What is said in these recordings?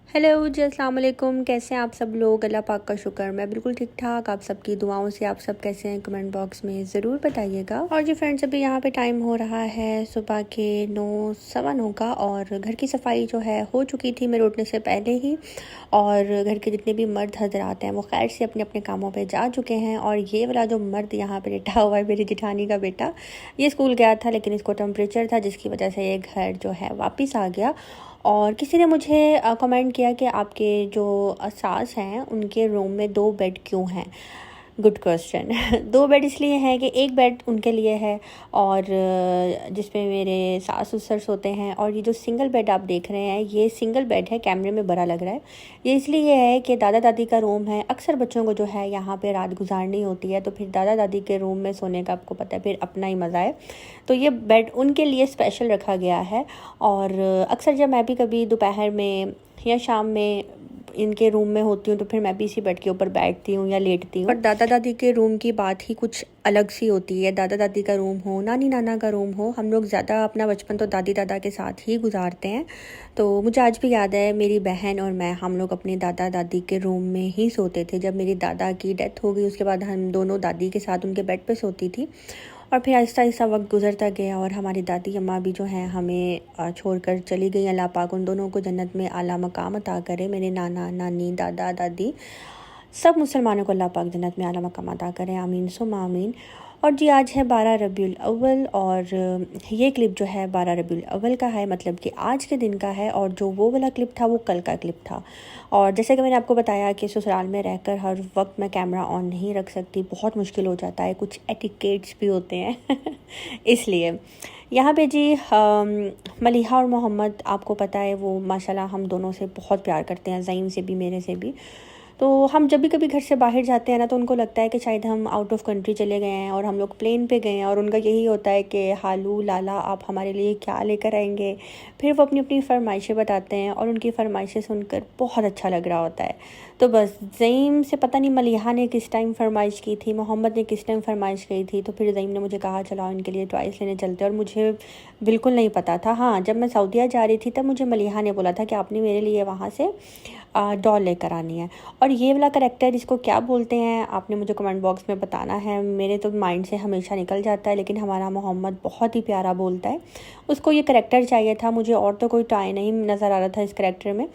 Hello जी, अस्सलाम वालेकुम। कैसे हैं आप सब लोग? अल्लाह पाक का शुक्र, मैं बिल्कुल ठीक ठाक। आप सबकी दुआओं से आप सब कैसे हैं कमेंट बॉक्स में ज़रूर बताइएगा। और जी फ्रेंड्स, अभी यहाँ पे टाइम हो रहा है सुबह के 9 सवा 9 का, और घर की सफाई जो है हो चुकी थी मेरे उठने से पहले ही। और घर के जितने भी मर्द हजरात हैं वो खैर से अपने अपने कामों पे जा चुके हैं। और ये वाला जो मर्द यहाँ पे लेटा हुआ है, मेरी जिठानी का बेटा, ये स्कूल गया था लेकिन इसको टेम्परेचर था जिसकी वजह से ये घर जो है वापस आ गया। और किसी ने मुझे कमेंट किया कि आपके जो सास हैं उनके रूम में 2 बेड क्यों हैं। Good question. 2 बेड इसलिए हैं कि एक बेड उनके लिए है और जिसमें मेरे सास ससुर सोते हैं। और ये जो सिंगल बेड आप देख रहे हैं ये सिंगल बेड है, कैमरे में बड़ा लग रहा है। ये इसलिए है कि दादा दादी का रूम है। अक्सर बच्चों को जो है यहाँ पे रात गुजारनी होती है तो फिर दादा दादी के रूम में सोने का आपको पता है फिर अपना ही मज़ा है। तो ये बेड उनके लिए स्पेशल रखा गया है। और अक्सर जब मैं भी कभी दोपहर में या शाम में इनके रूम में होती हूँ तो फिर मैं भी इसी बेड के ऊपर बैठती हूँ या लेटती हूँ। पर दादा दादी के रूम की बात ही कुछ अलग सी होती है। दादा दादी का रूम हो, नानी नाना का रूम हो, हम लोग ज़्यादा अपना बचपन तो दादी दादा के साथ ही गुजारते हैं। तो मुझे आज भी याद है, मेरी बहन और मैं हम लोग अपने दादा दादी के रूम में ही सोते थे। जब मेरी दादा की डेथ हो गई उसके बाद हम दोनों दादी के साथ उनके बेड पर सोती थी। और फिर आहिस्ता आहिस्ता वक्त गुजरता गया और हमारी दादी अम्मा भी जो हैं हमें छोड़कर चली गई। अल्लाह पाक उन दोनों को जन्नत में आला मकाम अता करे। मेरे नाना नानी दादा दादी सब मुसलमानों को अल्लाह पाक जन्नत में आला मकाम अता करें, आमीन सुम आमीन। और जी आज है 12 रबीउल अव्वल और ये क्लिप जो है 12 रबीउल अव्वल का है, मतलब कि आज के दिन का है। और जो वो वाला क्लिप था वो कल का क्लिप था। और जैसे कि मैंने आपको बताया कि ससुराल में रहकर हर वक्त मैं कैमरा ऑन नहीं रख सकती, बहुत मुश्किल हो जाता है, कुछ एटिकेट्स भी होते हैं इसलिए यहाँ पे जी मलिहा और मोहम्मद, आपको पता है वो माशाल्लाह हम दोनों से बहुत प्यार करते हैं, ज़ईम से भी मेरे से भी। तो हम जब भी कभी घर से बाहर जाते हैं ना तो उनको लगता है कि शायद हम आउट ऑफ कंट्री चले गए हैं और हम लोग प्लेन पे गए हैं। और उनका यही होता है कि हालू लाला आप हमारे लिए क्या लेकर आएंगे। फिर वो अपनी अपनी फरमाइशें बताते हैं और उनकी फरमाइशें सुनकर बहुत अच्छा लग रहा होता है। तो बस ज़ईम से पता नहीं मलिहा ने किस टाइम फरमाइश की थी, मोहम्मद ने किस टाइम फरमाइश की थी, तो फिर ज़ईम ने मुझे कहा चलो इनके लिए टॉयस लेने चलते। और मुझे बिल्कुल नहीं पता था। हाँ, जब मैं सऊदीया जा रही थी तब मुझे मलिहा ने बोला था कि आपने मेरे लिए वहाँ से डॉल लेकर आनी है। और ये वाला करैक्टर इसको क्या बोलते हैं आपने मुझे कमेंट बॉक्स में बताना है। मेरे तो माइंड से हमेशा निकल जाता है, लेकिन हमारा मोहम्मद बहुत ही प्यारा बोलता है। उसको ये करैक्टर चाहिए था, मुझे और तो कोई टाई नहीं नज़र आ रहा था इस करैक्टर में,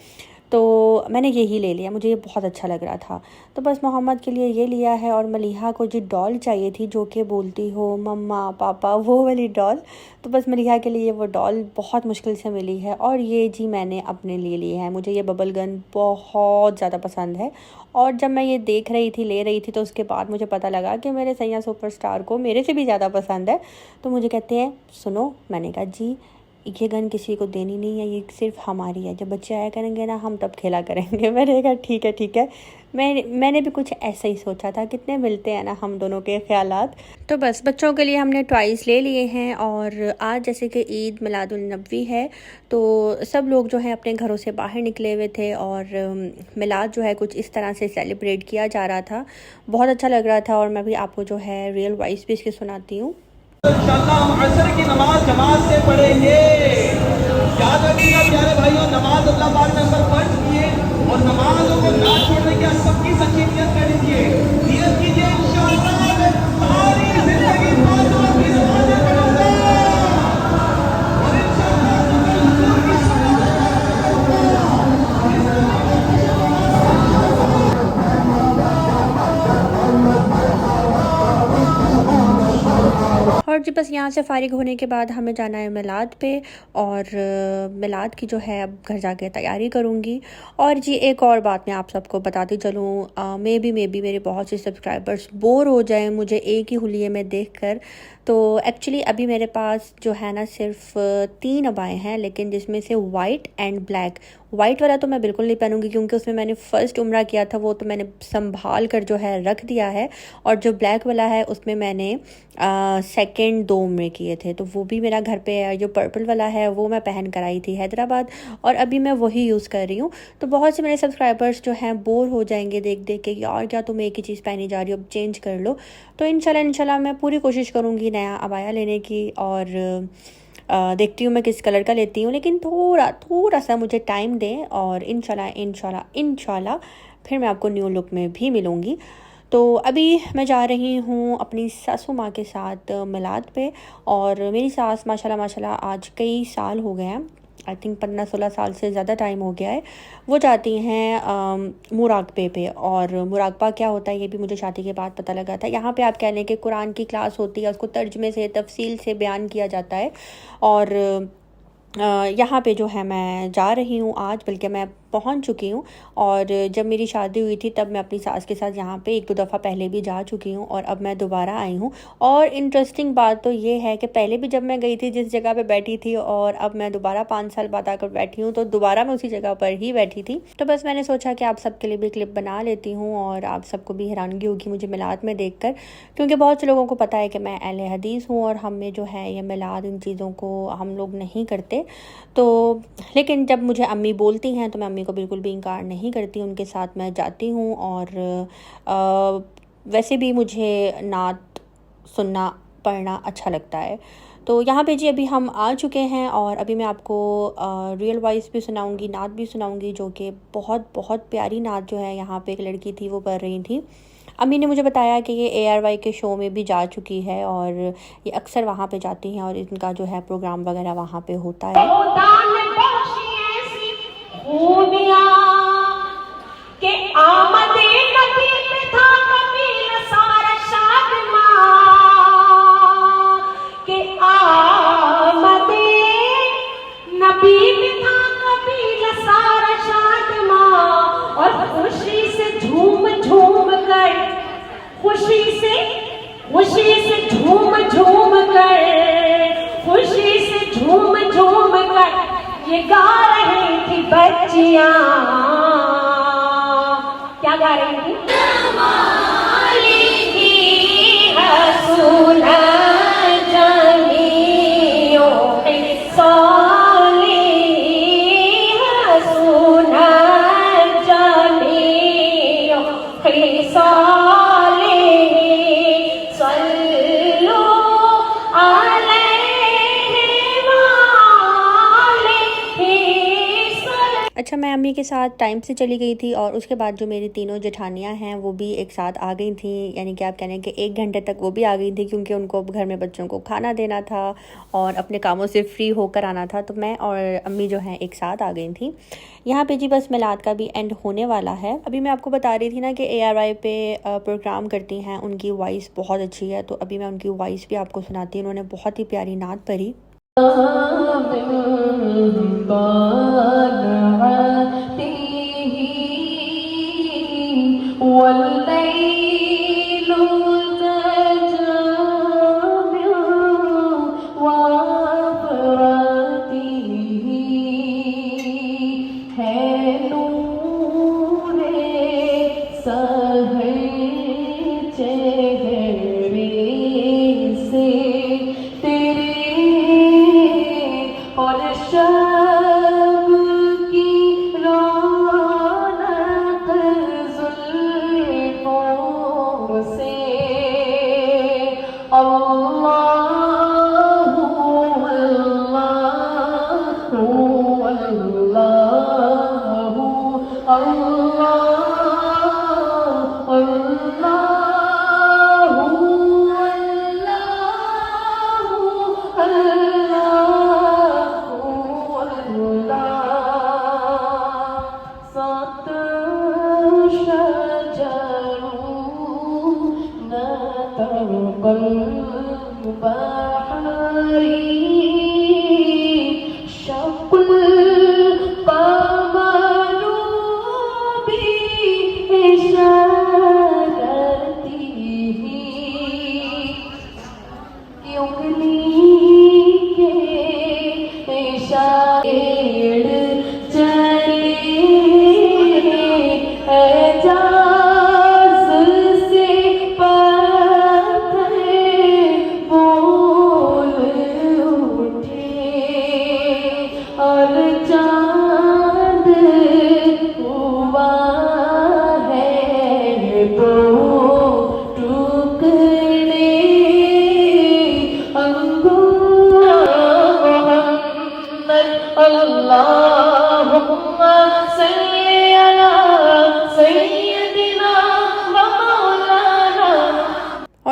तो मैंने यही ले लिया, मुझे ये बहुत अच्छा लग रहा था। तो बस मोहम्मद के लिए ये लिया है। और मलिहा को जो डॉल चाहिए थी जो कि बोलती हो मम्मा पापा, वो वाली डॉल, तो बस मलिहा के लिए वो डॉल बहुत मुश्किल से मिली है। और ये जी मैंने अपने लिए ली है, मुझे ये बबल गन बहुत ज़्यादा पसंद है। और जब मैं ये देख रही थी, ले रही थी, तो उसके बाद मुझे पता लगा कि मेरे सैया सुपरस्टार को मेरे से भी ज़्यादा पसंद है। तो मुझे कहते हैं सुनो, मैंने कहा जी ये गन किसी को देनी नहीं है, ये सिर्फ हमारी है, जब बच्चे आया करेंगे ना हम तब खेला करेंगे। मैंने कहा ठीक है ठीक है। मैंने भी कुछ ऐसा ही सोचा था, कितने मिलते हैं ना हम दोनों के ख्यालात। तो बस बच्चों के लिए हमने टॉयज़ ले लिए हैं। और आज जैसे कि ईद मिलादुल नबी है तो सब लोग जो है अपने घरों से बाहर निकले हुए थे और मिलाद जो है कुछ इस तरह से सेलिब्रेट किया जा रहा था, बहुत अच्छा लग रहा था। और मैं भी आपको जो है रियल वॉइस भी इसकी सुनाती हूँ। इंशाअल्लाह हम असर की नमाज जमात से पढ़ेंगे। याद रखिएगा प्यारे भाइयों, नमाज अल्लाह पाक ने हम पर फर्ज किए और नमाजों को ना छोड़ने की हम सबकी सच्ची नियत कर लीजिए। नियत कीजिए इंशाअल्लाह मैं सारी जिंदगी पांच वक्त की नमाजें पढ़ूंगा और इंशाअल्लाह तुम्हें हुजूर की और जी बस यहाँ से फ़ारिग होने के बाद हमें जाना है मिलाद पे। और मिलाद की जो है अब घर जाके तैयारी करूँगी। और जी एक और बात मैं आप सबको बताती चलूँ, मे बी मेरे बहुत से सब्सक्राइबर्स बोर हो जाएं मुझे एक ही हुलिये में देखकर। तो एक्चुअली अभी मेरे पास जो है ना सिर्फ 3 अबाएँ हैं, लेकिन जिसमें से वाइट एंड ब्लैक, वाइट वाला तो मैं बिल्कुल नहीं पहनूंगी क्योंकि उसमें मैंने फ़र्स्ट उम्रा किया था, वो तो मैंने संभाल कर जो है रख दिया है। और जो ब्लैक वाला है उसमें मैंने सेकंड 2 उम्रे किए थे, तो वो भी मेरा घर पे है। जो पर्पल वाला है वो मैं पहन कर आई थी हैदराबाद और अभी मैं वही यूज़ कर रही हूँ। तो बहुत से मेरे सब्सक्राइबर्स जो हैं बोर हो जाएंगे देख देख के, यार क्या तुम एक ही चीज़ पहनी जा रही हो, अब चेंज कर लो। तो इंशाल्लाह मैं पूरी कोशिश करूँगी नया अबाया लेने की। और देखती हूँ मैं किस कलर का लेती हूँ, लेकिन थोड़ा सा मुझे टाइम दें और इंशाल्लाह फिर मैं आपको न्यू लुक में भी मिलूँगी। तो अभी मैं जा रही हूँ अपनी सासू माँ के साथ मिलाद पे, और मेरी सास माशाल्लाह आज कई साल हो गए हैं, आई थिंक 15-16 साल से ज़्यादा टाइम हो गया है। वो जाती हैं मुराकबे पे, और मुराकबा क्या होता है ये भी मुझे शादी के बाद पता लगा था। यहाँ पे आप कह लें कि कुरान की क्लास होती है, उसको तर्जमे से तफसील से बयान किया जाता है। और यहाँ पे जो है मैं जा रही हूँ आज, बल्कि मैं पहुँच चुकी हूँ। और जब मेरी शादी हुई थी तब मैं अपनी सास के साथ यहाँ पे 1-2 दफ़ा पहले भी जा चुकी हूँ, और अब मैं दोबारा आई हूँ। और इंटरेस्टिंग बात तो ये है कि पहले भी जब मैं गई थी जिस जगह पे बैठी थी, और अब मैं दोबारा 5 साल बाद आकर बैठी हूँ, तो दोबारा मैं उसी जगह पर ही बैठी थी। तो बस मैंने सोचा कि आप सबके लिए भी क्लिप बना लेती हूँ, और आप सबको भी हैरानगी होगी मुझे मिलाद में देख कर, क्योंकि बहुत से लोगों को पता है कि मैं अहले हदीस हूँ, और हम में जो है ये मिलाद इन चीज़ों को हम लोग नहीं करते। तो लेकिन जब मुझे अम्मी बोलती हैं तो मैं अम्मी को बिल्कुल भी इनकार नहीं करती, उनके साथ मैं जाती हूँ। और वैसे भी मुझे नात सुनना पढ़ना अच्छा लगता है। तो यहाँ पे जी अभी हम आ चुके हैं, और अभी मैं आपको रियल वॉइस भी सुनाऊंगी, नात भी सुनाऊंगी, जो कि बहुत बहुत प्यारी नात जो है यहाँ पे एक लड़की थी वो पढ़ रही थी। अम्मी ने मुझे बताया कि ये ARY के शो में भी जा चुकी है, और ये अक्सर वहाँ पे जाती हैं, और इनका जो है प्रोग्राम वगैरह वहाँ पे होता है। ये गा रही थी बच्चियां, क्या गा रही थी? अच्छा, मैं अम्मी के साथ टाइम से चली गई थी, और उसके बाद जो मेरी तीनों जेठानियाँ हैं वो भी एक साथ आ गई थी, यानी कि आप कह लें कि 1 घंटे तक वो भी आ गई थी, क्योंकि उनको घर में बच्चों को खाना देना था और अपने कामों से फ्री होकर आना था। तो मैं और अम्मी जो हैं एक साथ आ गई थी। यहाँ पे जी बस मिलाद का भी एंड होने वाला है। अभी मैं आपको बता रही थी ना कि ARY पे प्रोग्राम करती हैं, उनकी वॉइस बहुत अच्छी है, तो अभी मैं उनकी वॉइस भी आपको सुनाती हूँ। उन्होंने बहुत ही प्यारी नात पढ़ी।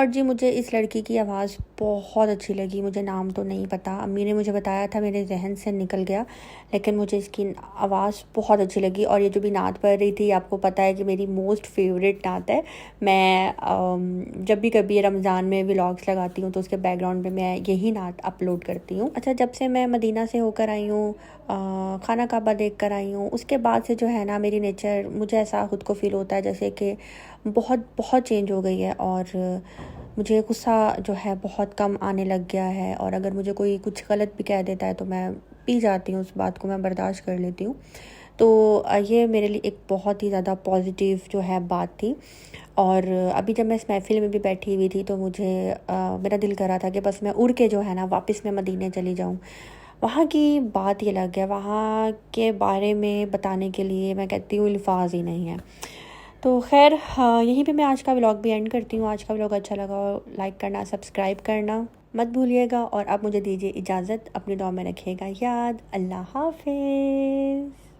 और जी मुझे इस लड़की की आवाज़ बहुत अच्छी लगी। मुझे नाम तो नहीं पता, अम्मी ने मुझे बताया था, मेरे जहन से निकल गया, लेकिन मुझे इसकी आवाज़ बहुत अच्छी लगी। और ये जो भी नात पढ़ रही थी, आपको पता है कि मेरी मोस्ट फेवरेट नात है। मैं जब भी कभी रमज़ान में व्लॉग्स लगाती हूँ तो उसके बैकग्राउंड में मैं यही नात अपलोड करती हूँ। अच्छा, जब से मैं मदीना से होकर आई हूँ, खाना काबा देख कर आई हूँ, उसके बाद से जो है ना मेरी नेचर, मुझे ऐसा खुद को फ़ील होता है जैसे कि बहुत बहुत चेंज हो गई है। और मुझे गुस्सा जो है बहुत कम आने लग गया है। और अगर मुझे कोई कुछ गलत भी कह देता है तो मैं पी जाती हूँ, उस बात को मैं बर्दाश्त कर लेती हूँ। तो ये मेरे लिए एक बहुत ही ज़्यादा पॉजिटिव जो है बात थी। और अभी जब मैं इस महफ़िल में भी बैठी हुई थी तो मुझे मेरा दिल कर रहा था कि बस मैं उड़ के जो है ना वापस मैं मदीने चली जाऊँ। वहाँ की बात ही अलग है, वहाँ के बारे में बताने के लिए मैं कहती हूँ अल्फाज ही नहीं है। तो खैर, हाँ, यहीं पे मैं आज का व्लॉग भी एंड करती हूँ। आज का व्लॉग अच्छा लगा हो लाइक करना, सब्सक्राइब करना मत भूलिएगा। और अब मुझे दीजिए इजाज़त, अपनी दुआ में रखिएगा याद। अल्लाह हाफ़िज़।